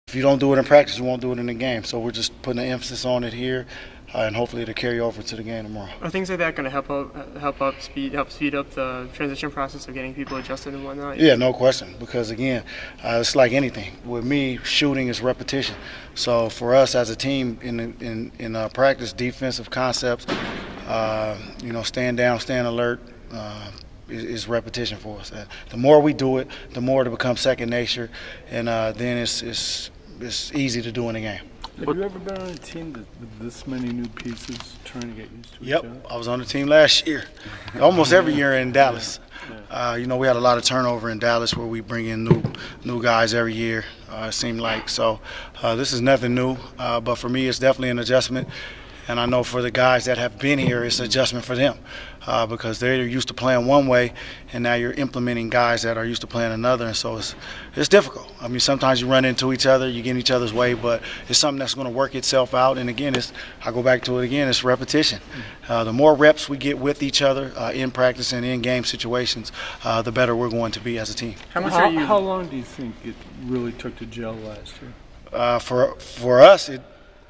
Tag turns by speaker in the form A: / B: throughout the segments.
A: If you don't do it in practice, you won't do it in the game. So we're just putting an emphasis on it here, and hopefully it'll carry over to the game tomorrow.
B: Are things like that going to help speed up the transition process of getting people adjusted and whatnot?
A: Yeah, no question. Because again, it's like anything. With me, shooting is repetition. So for us as a team in practice, defensive concepts, stand down, stand alert. Is repetition for us. The more we do it, the more it becomes second nature, and then it's easy to do in the game.
C: Have you ever been on a team with this many new pieces trying to get used to each other?
A: I was on the team last year, almost every year in Dallas. We had a lot of turnover in Dallas where we bring in new guys every year, it seemed like. So this is nothing new, but for me it's definitely an adjustment. And I know for the guys that have been here, it's an adjustment for them because they're used to playing one way, and now you're implementing guys that are used to playing another, and so it's difficult. I mean, sometimes you run into each other, you get in each other's way, but it's something that's going to work itself out. And again, I go back to it again, it's repetition. The more reps we get with each other in practice and in game situations, the better we're going to be as a team.
C: How long do you think it really took to gel last year?
A: For us,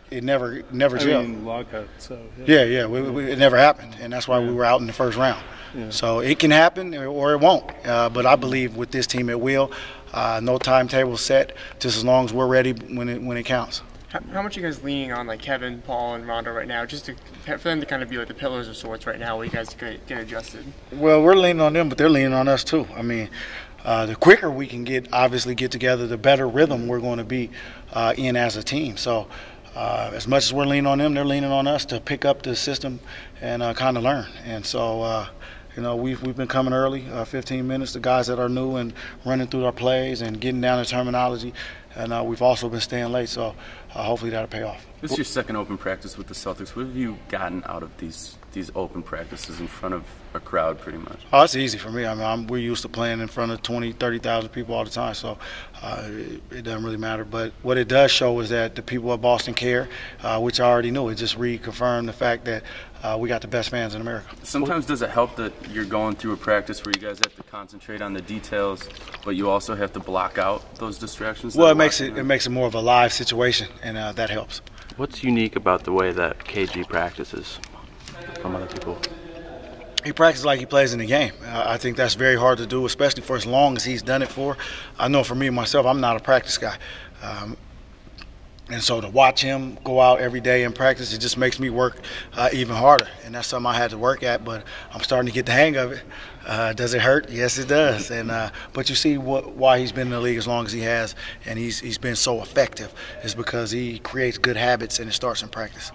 A: it never gelled.
C: I mean, lockout, so.
A: Yeah, it never happened, and that's why we were out in the first round. Yeah. So it can happen or it won't, but I believe with this team it will. No timetable set, just as long as we're ready when it counts.
B: How much are you guys leaning on like Kevin, Paul, and Rondo right now, just for them to kind of be like the pillars of sorts right now, where you guys get adjusted?
A: Well, we're leaning on them, but they're leaning on us too. I mean, the quicker we can get together, the better rhythm we're going to be in as a team. So. As much as we're leaning on them, they're leaning on us to pick up the system and kind of learn. And so, we've been coming early, 15 minutes, the guys that are new and running through our plays and getting down the terminology. And we've also been staying late, so hopefully that'll pay off.
D: This is your second open practice with the Celtics. What have you gotten out of these open practices in front of a crowd pretty much?
A: Oh, it's easy for me. I mean, we're used to playing in front of 20, 30,000 people all the time, so it doesn't really matter. But what it does show is that the people of Boston care, which I already knew. It just reconfirmed the fact that we got the best fans in America.
D: Sometimes does it help that you're going through a practice where you guys have to concentrate on the details, but you also have to block out those distractions?
A: Well, it makes it more of a live situation, and that helps.
E: What's unique about the way that KG practices from other people?
A: He practices like he plays in the game. I think that's very hard to do, especially for as long as he's done it for. I know for me, myself, I'm not a practice guy. And so to watch him go out every day and practice, it just makes me work even harder. And that's something I had to work at, but I'm starting to get the hang of it. Does it hurt? Yes, it does. And but you see why he's been in the league as long as he has, and he's been so effective is because he creates good habits, and it starts in practice.